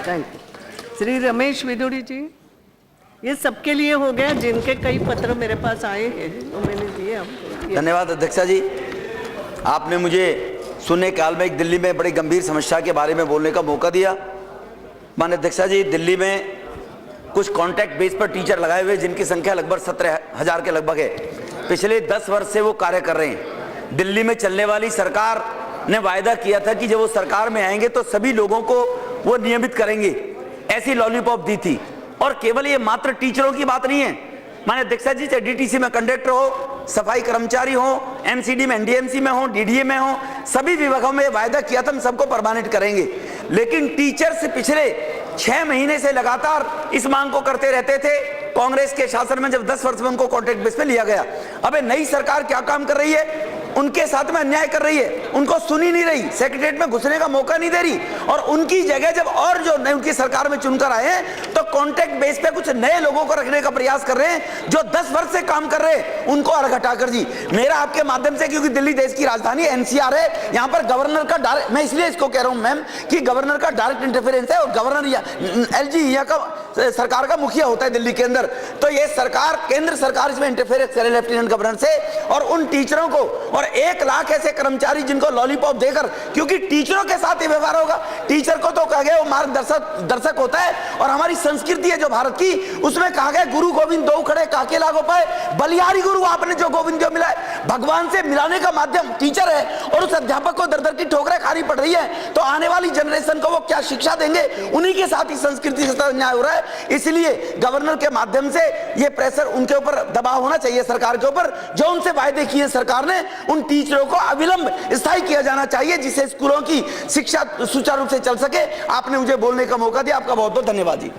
Thank you. Shri Ramesh Bidhuri ji, ये सबके लिए हो गया जिनके कई पत्र मेरे पास आए हैं तो मैंने दिए आपको। धन्यवाद अध्यक्षा जी। आपने मुझे शून्य काल में एक दिल्ली में बड़ी गंभीर समस्या के बारे में बोलने का मौका दिया। माननीय अध्यक्षा जी, दिल्ली में कुछ कॉन्ट्रैक्ट बेस पर टीचर लगाए हुए जिनकी संख्या लगभग 17,000 के लगभग है। पिछले 10 वर्ष से वो कार्य कर रहे हैं। दिल्ली में चलने वाली सरकार ने वायदा किया था कि जब वो सरकार में आएंगे तो सभी लोगों को वो नियमित करेंगे, ऐसी लॉलीपॉप दी थी। और केवल ये मात्र टीचरों की बात नहीं है माननीय अध्यक्षा जी, चाहे डीटीसी में कंडक्टर हो, सफाई कर्मचारी हो, एमसीडी में, एनडीएमसी में हो, डीडीए में हो, सभी विभागों में वायदा किया था हम सबको परमानेंट करेंगे। लेकिन टीचर्स पिछले 6 महीने से लगातार इस मांग को करते रहते थे। कांग्रेस के शासन में जब 10 वर्ष में उनको कॉन्ट्रैक्ट बेस पे लिया गया। अबे नई सरकार क्या काम कर रही है? उनके साथ में अन्याय कर रही है, उनको सुन ही नहीं रही, सेक्रेटरीट में घुसने का मौका नहीं दे रही। और उनकी जगह जब और जो नई उनकी सरकार में चुनकर आए हैं तो कॉन्ट्रैक्ट बेस पे कुछ नए लोगों को रखने का प्रयास कर रहे हैं जो 10 वर्ष से काम कर रहे हैं, उनको अलग हटाकर। जी मेरा आपके माध्यम से, क्योंकि दिल्ली देश की राजधानी एनसीआर है, यहाँ पर गवर्नर का डायरेक्ट, मैं इसलिए इसको कह रहा हूँ मैम कि गवर्नर का डायरेक्ट इंटरफेरेंस है और गवर्नर एलजी यहाँ का सरकार का मुखिया होता है दिल्ली के अंदर। तो ये सरकार, केंद्र सरकार इसमें इंटरफेरेंस करे लेफ्टिनेंट गवर्नर से। और उन टीचरों को और 1 लाख ऐसे कर्मचारी जिनको लॉलीपॉप देकर, क्योंकि टीचरों के साथ ये व्यवहार होगा। टीचर को तो कहा गया वो मार्गदर्शक होता है और हमारी संस्कृति है जो भारत की, उसमें कहा गया गुरु गोविंद दो खड़े काके लागो पाए। बलिहारी गुरु आपने जो गोविंद जो मिला है, भगवान से मिलाने का माध्यम टीचर है और उस अध्यापक को दर दर की ठोकरें खानी पड़ रही है। तो आने वाली जनरेशन को वो क्या शिक्षा देंगे? उन्हीं के साथ ही संस्कृति के साथ अन्याय हो रहा है। इसलिए गवर्नर के माध्यम से ये प्रेशर उनके ऊपर दबाव होना चाहिए सरकार के ऊपर। जो उनसे वायदे किए सरकार ने, उन टीचरों को अविलंब स्थायी किया जाना चाहिए जिससे स्कूलों की शिक्षा सुचारू रूप से चल सके। आपने मुझे बोलने का मौका दिया, आपका बहुत बहुत धन्यवाद जी।